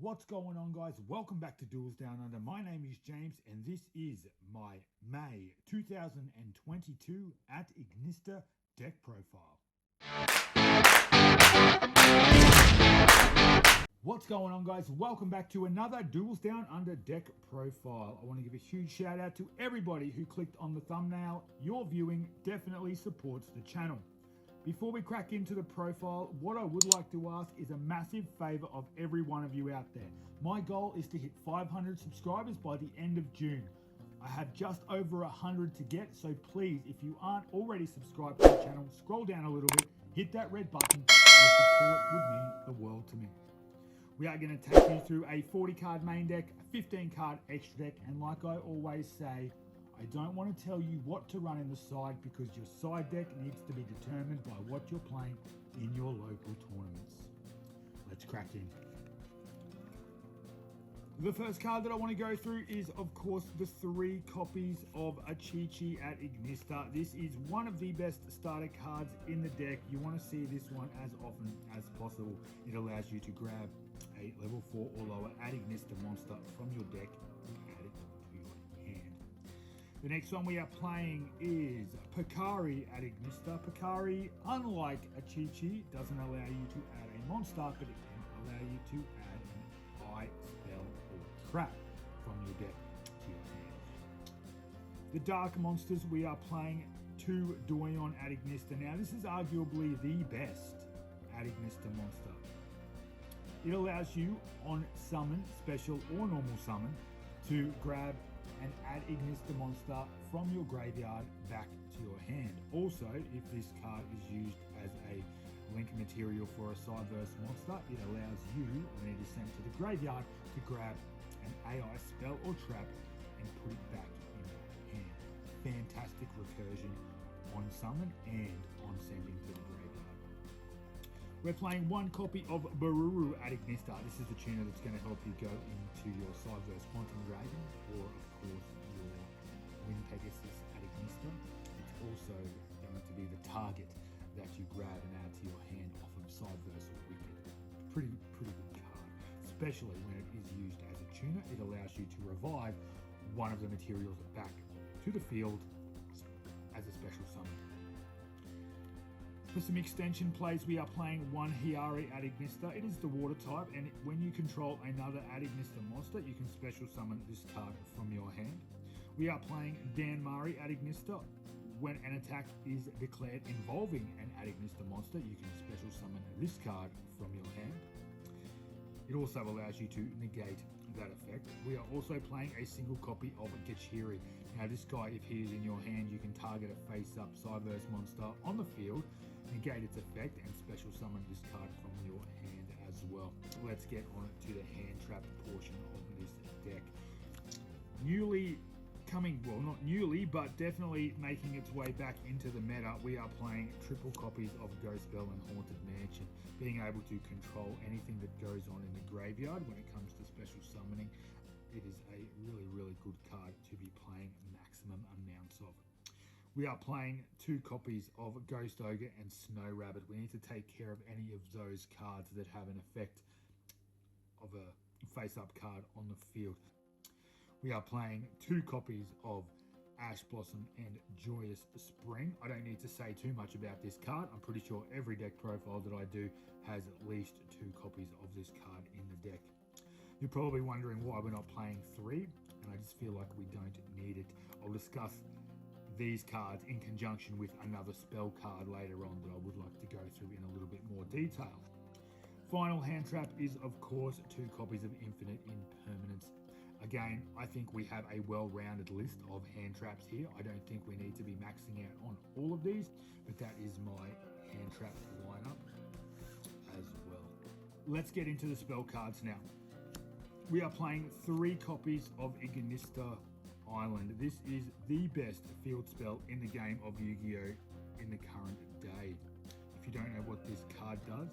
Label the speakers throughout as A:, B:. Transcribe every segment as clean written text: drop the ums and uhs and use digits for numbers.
A: What's going on, guys? Welcome back to Duels Down Under. My name is James and this is my May 2022 at IGNISTER deck profile. What's going on, guys? Welcome back to another Duels Down Under deck profile. I want to give a huge shout out to everybody who clicked on the thumbnail. Your viewing definitely supports the channel. Before we crack into the profile, what I would like to ask is a massive favor of every one of you out there. My goal is to hit 500 subscribers by the end of June. I have just over 100 to get, so please, if you aren't already subscribed to the channel, scroll down a little bit, hit that red button. Your support would mean the world to me. We are going to take you through a 40 card main deck, a 15 card extra deck, and like I always say, I don't want to tell you what to run in the side because your side deck needs to be determined by what you're playing in your local tournaments. Let's crack in. The first card that I want to go through is, of course, the 3 copies of ACHICHI at IGNISTER. This is one of the best starter cards in the deck. You want to see this one as often as possible. It allows you to grab a level 4 or lower at IGNISTER monster from your deck and add it to your hand. The next one we are playing is PIKARI at IGNISTER. PIKARI, unlike ACHICHI, doesn't allow you to add a monster, but it can allow you to add an eye, spell, or trap from your deck to your hand. The dark monsters, we are playing 2 DOYON at IGNISTER. Now, this is arguably the best at IGNISTER monster. It allows you on summon, special or normal summon, to grab an ad IGNISTER monster from your graveyard back to your hand. Also, if this card is used as a link material for a CYBERSE monster, it allows you, when it is sent to the graveyard, to grab an AI spell or trap and put it back in your hand. Fantastic recursion on summon and on sending to the graveyard. We're playing 1 copy of BURURU at IGNISTER. This is the tuner that's going to help you go into your CYBERSE Quantum Dragon or, of course, your PEGASUS at IGNISTER. It's also going to be the target that you grab and add to your hand off of CYBERSE or WICCID. Pretty good card, especially when it is used as a tuner. It allows you to revive one of the materials back to the field as a special summon. For some extension plays, we are playing 1 HIYARI at IGNISTER. It is the water type, and when you control another at IGNISTER monster, you can special summon this card from your hand. We are playing DANMARI at IGNISTER. When an attack is declared involving an at IGNISTER monster, you can special summon this card from your hand. It also allows you to negate that effect. We are also playing a single copy of JOYOUS. Now, this guy, if he is in your hand, you can target a face-up CYBERSE monster on the field, negate its effect, and special summon this card from your hand as well. Let's get on to the hand trap portion of this deck. Newly coming, well, not newly, but definitely making its way back into the meta, we are playing triple copies of Ghost Bell and Haunted Mansion. Being able to control anything that goes on in the graveyard when it comes to special summoning, it is a really good card to be playing maximum amounts of. We are playing 2 copies of Ghost Ogre and Snow Rabbit. We need to take care of any of those cards that have an effect of a face-up card on the field. We are playing 2 copies of Ash Blossom and Joyous Spring. I don't need to say too much about this card. I'm pretty sure every deck profile that I do has at least 2 copies of this card in the deck. You're probably wondering why we're not playing 3, and I just feel like we don't need it. I'll discuss these cards in conjunction with another spell card later on that I would like to go through in a little bit more detail. Final hand trap is, of course, 2 copies of Infinite Impermanence. Again, I think we have a well-rounded list of hand traps here. I don't think we need to be maxing out on all of these, but that is my hand trap lineup as well. Let's get into the spell cards now. We are playing 3 copies of IGNISTER A.L.LAND. This is the best field spell in the game of Yu-Gi-Oh! In the current day. If you don't know what this card does,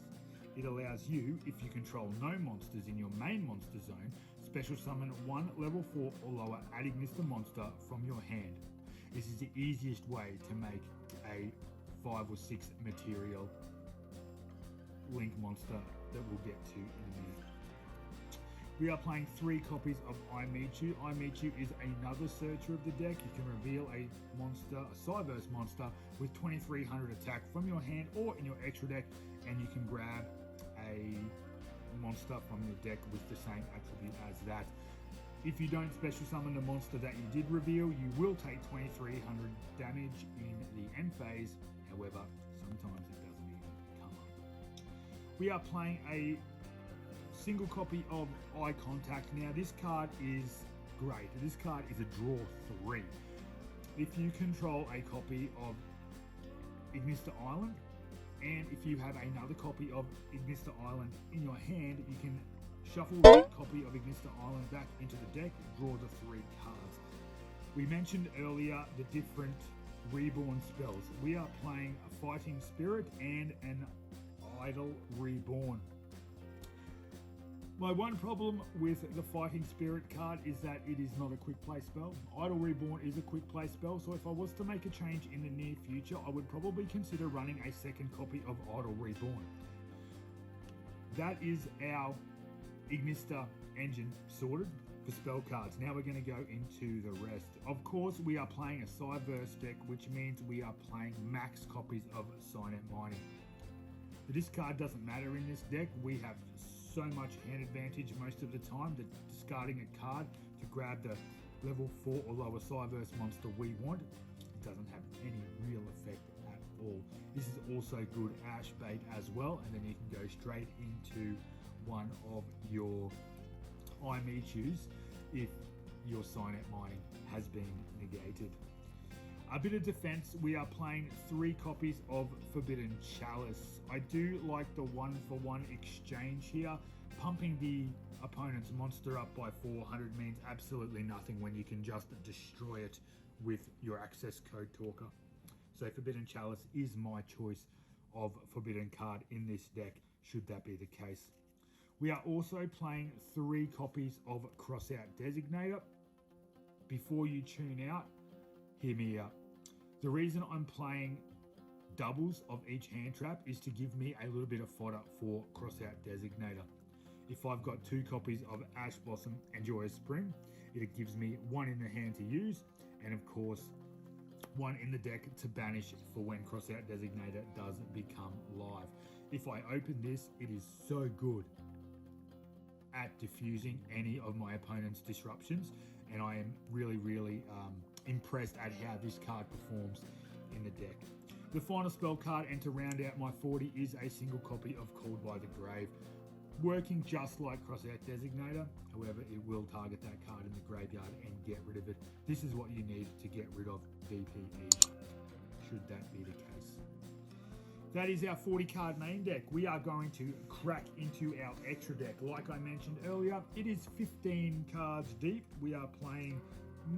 A: it allows you, if you control no monsters in your main monster zone, special summon 1 level 4 or lower at IGNISTER monster from your hand. This is the easiest way to make a 5 or 6 material link monster that we'll get to in a minute. We are playing 3 copies of IMECHU. IMECHU is another searcher of the deck. You can reveal a monster, a CYBERSE monster with 2300 attack from your hand or in your extra deck, and you can grab a monster from your deck with the same attribute as that. If you don't special summon the monster that you did reveal, you will take 2300 damage in the end phase. However, sometimes it doesn't even come up. We are playing a single copy of Eye Contact. Now this card is great. This card is a draw 3. If you control a copy of IGNISTER Island, and if you have another copy of IGNISTER Island in your hand, you can shuffle that copy of IGNISTER Island back into the deck, draw the 3 cards. We mentioned earlier the different reborn spells. We are playing a Fighting Spirit and an Idle Reborn. My one problem with the Fighting Spirit card is that it is not a quick play spell. Idle Reborn is a quick play spell, so if I was to make a change in the near future, I would probably consider running a second copy of Idle Reborn. That is our IGNISTER engine sorted for spell cards. Now we're going to go into the rest. Of course, we are playing a CYBERSE deck, which means we are playing max copies of CYNET Mining. The discard doesn't matter in this deck. We have so much hand advantage most of the time that discarding a card to grab the level 4 or lower CYBERSE monster we want doesn't have any real effect at all. This is also good Ash bait as well, and then you can go straight into one of your IMECHUs if your CYNET mining has been negated. A bit of defense, we are playing 3 copies of Forbidden Chalice. I do like the 1-for-1 exchange here. Pumping the opponent's monster up by 400 means absolutely nothing when you can just destroy it with your access code talker. So Forbidden Chalice is my choice of forbidden card in this deck, should that be the case. We are also playing 3 copies of Crossout Designator. Before you tune out, hear me out. The reason I'm playing doubles of each hand trap is to give me a little bit of fodder for Crossout Designator. If I've got 2 copies of Ash Blossom and Joyous Spring, it gives me 1 in the hand to use, and of course 1 in the deck to banish for when Crossout Designator does become live. If I open this, it is so good at diffusing any of my opponent's disruptions, and I am really impressed at how this card performs in the deck. The final spell card, and to round out my 40, is a single copy of Called by the Grave. Working just like Crossout Designator, however, it will target that card in the graveyard and get rid of it. This is what you need to get rid of VPE, should that be the case. That is our 40 card main deck. We are going to crack into our extra deck. Like I mentioned earlier, it is 15 cards deep. We are playing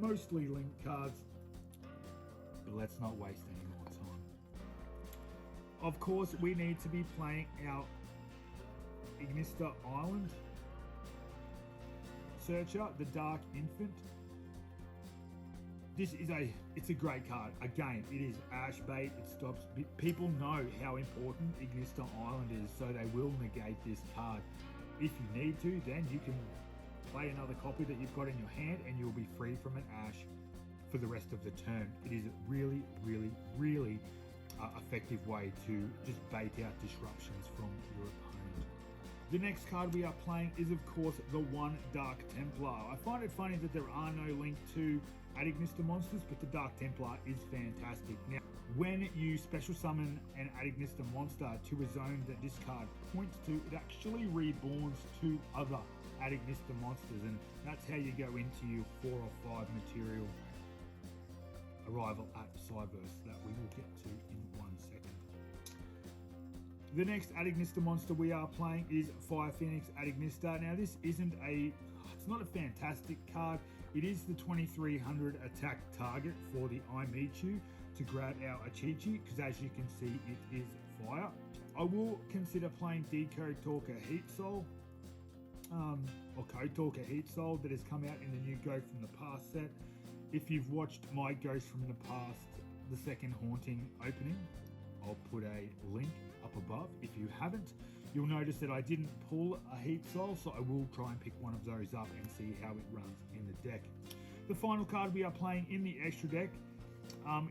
A: mostly linked cards, but let's not waste any more time. Of course, we need to be playing our IGNISTER Island Searcher, the Dark Infant. It's a great card. Again, it is Ash bait. It stops. People know how important IGNISTER Island is, so they will negate this card. If you need to, then you can play another copy that you've got in your hand and you'll be free from an Ash for the rest of the turn. It is a really effective way to just bait out disruptions from your opponent. The next card we are playing is, of course, the 1 Dark Templar. I find it funny that there are no link to ACHICHI monsters, but the Dark Templar is fantastic. Now, when you special summon an ACHICHI monster to a zone that this card points to, it actually reborns 2 other ACHICHI monsters, and that's how you go into your 4 or 5 material arrival at CYBERSE that we will get to in 1 second. The next ACHICHI monster we are playing is Fire Phoenix ACHICHI. Now this isn't it's not a fantastic card. It is the 2300 attack target for the IMECHU to grab our ACHICHI, because as you can see, it is fire. I will consider playing Decode Talker Heat Soul, or Code Talker Heat Soul, that has come out in the new Ghost from the Past set. If you've watched my Ghost from the Past, the second Haunting opening, I'll put a link up above. If you haven't, You'll notice that I didn't pull a heat soul, so I will try and pick one of those up and see how it runs in the deck. The final card we are playing in the extra deck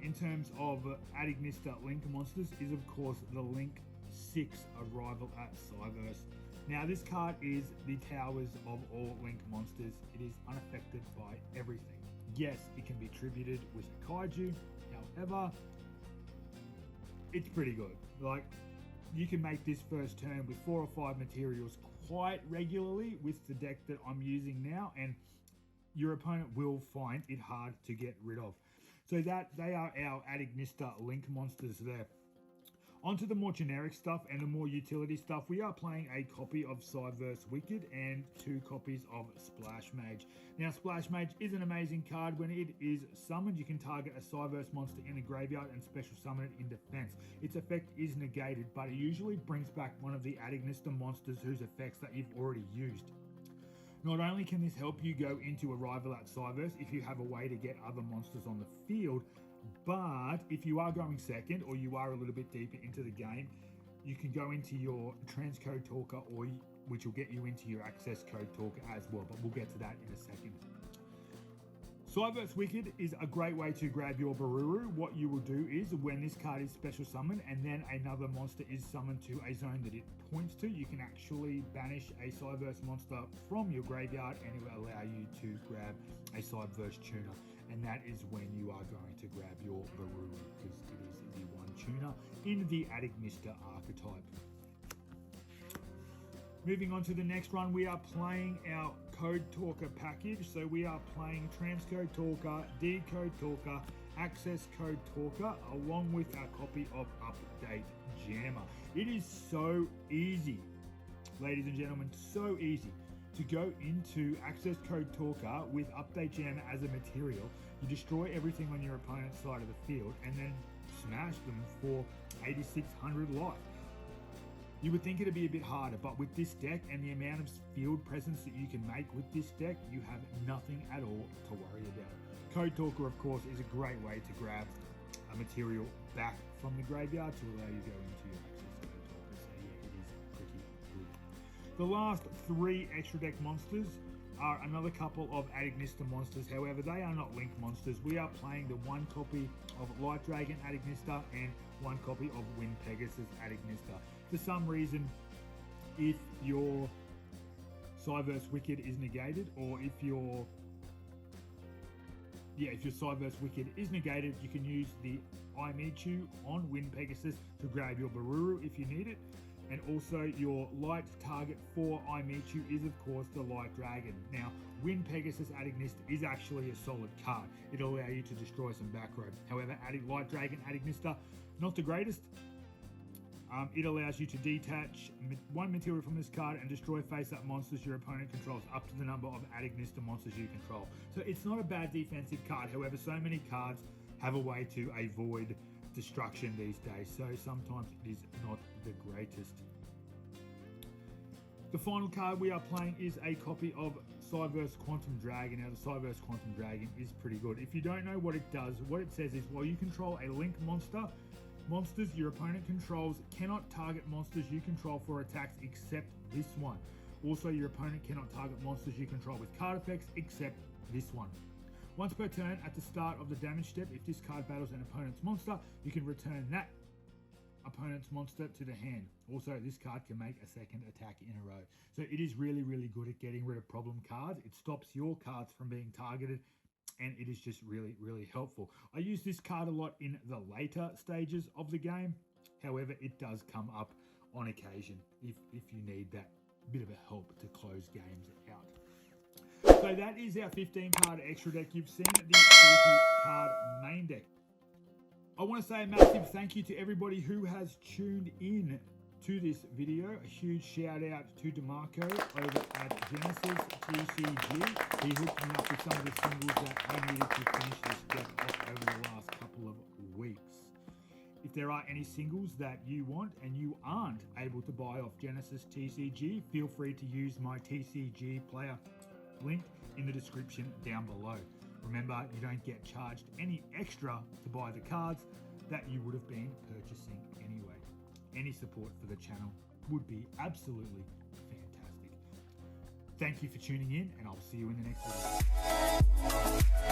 A: in terms of ACHICHI Link monsters is of course the Link 6 Arrival at CYBERSE. Now this card is the towers of all Link monsters. It is unaffected by everything. Yes, it can be tributed with a kaiju, however, it's pretty good. Like, you can make this first turn with 4 or 5 materials quite regularly with the deck that I'm using now, and your opponent will find it hard to get rid of. So that they are our ACHICHI Link monsters there. Onto the more generic stuff and the more utility stuff, we are playing a copy of CYBERSE WICKID and 2 copies of Splash Mage. Now Splash Mage is an amazing card. When it is summoned, you can target a CYBERSE monster in the graveyard and special summon it in defense. Its effect is negated, but it usually brings back one of the ACHICHI monsters whose effects that you've already used. Not only can this help you go into Arrival at CYBERSE if you have a way to get other monsters on the field, but if you are going second or you are a little bit deeper into the game, you can go into your Transcode Talker, which will get you into your ACCESSCODE Talker as well, but we'll get to that in a second. CYBERSE WICKID is a great way to grab your BURURU. What you will do is when this card is special summoned and then another monster is summoned to a zone that it points to, you can actually banish a CYBERSE monster from your graveyard and it will allow you to grab a CYBERSE tuner. And that is when you are going to grab your BURURU, because it is the one tuner in the ACHICHI archetype. Moving on to the next run, we are playing our Code Talker package. So we are playing Transcode Talker, Decode Talker, ACCESSCODE Talker, along with our copy of Update Jammer. It is so easy, ladies and gentlemen, so easy to go into ACCESSCODE Talker with Update Jammer as a material. You destroy everything on your opponent's side of the field and then smash them for 8,600 life. You would think it'd be a bit harder, but with this deck and the amount of field presence that you can make with this deck, you have nothing at all to worry about. Code Talker, of course, is a great way to grab a material back from the graveyard to allow you to go into your ACCESSCODE Talker. So yeah, it is pretty good. The last 3 extra deck monsters are another couple of ACHICHI monsters. However, they are not Link monsters. We are playing the 1 copy of Light Dragon ACHICHI and 1 copy of Wind Pegasus ACHICHI. For some reason, if your CYBERSE WICKID is negated, or if your CYBERSE WICKID is negated, you can use the IMERMANENCE on Wind Pegasus to grab your BURURU if you need it. And also your light target for IMERMANENCE is of course the Light Dragon. Now, Wind Pegasus ACHICHI is actually a solid card. It'll allow you to destroy some back row. However, Light Dragon ACHICHI, not the greatest. It allows you to detach 1 material from this card and destroy face-up monsters your opponent controls up to the number of ACHICHI monsters you control. So it's not a bad defensive card. However, so many cards have a way to avoid destruction these days, so sometimes it is not the greatest. The final card we are playing is a copy of CYBERSE Quantum Dragon. Now the CYBERSE Quantum Dragon is pretty good. If you don't know what it does, what it says is while you control a Link monster, monsters your opponent controls cannot target monsters you control for attacks except this one. Also, your opponent cannot target monsters you control with card effects except this one. Once per turn, at the start of the damage step, if this card battles an opponent's monster, you can return that opponent's monster to the hand. Also, this card can make a second attack in a row. So it is really, really good at getting rid of problem cards. It stops your cards from being targeted, and it is just really, really helpful. I use this card a lot in the later stages of the game. However, it does come up on occasion if you need that bit of a help to close games out. So that is our 15-card extra deck. You've seen the 40-card main deck. I want to say a massive thank you to everybody who has tuned in to this video. A huge shout out to DeMarco over at Genesis TCG. He hooked me up with some of the singles that I needed to finish this deck off over the last couple of weeks. If there are any singles that you want and you aren't able to buy off Genesis TCG, feel free to use my TCG player link in the description down below. Remember, you don't get charged any extra to buy the cards that you would have been purchasing anyway. Any support for the channel would be absolutely fantastic. Thank you for tuning in, and I'll see you in the next video.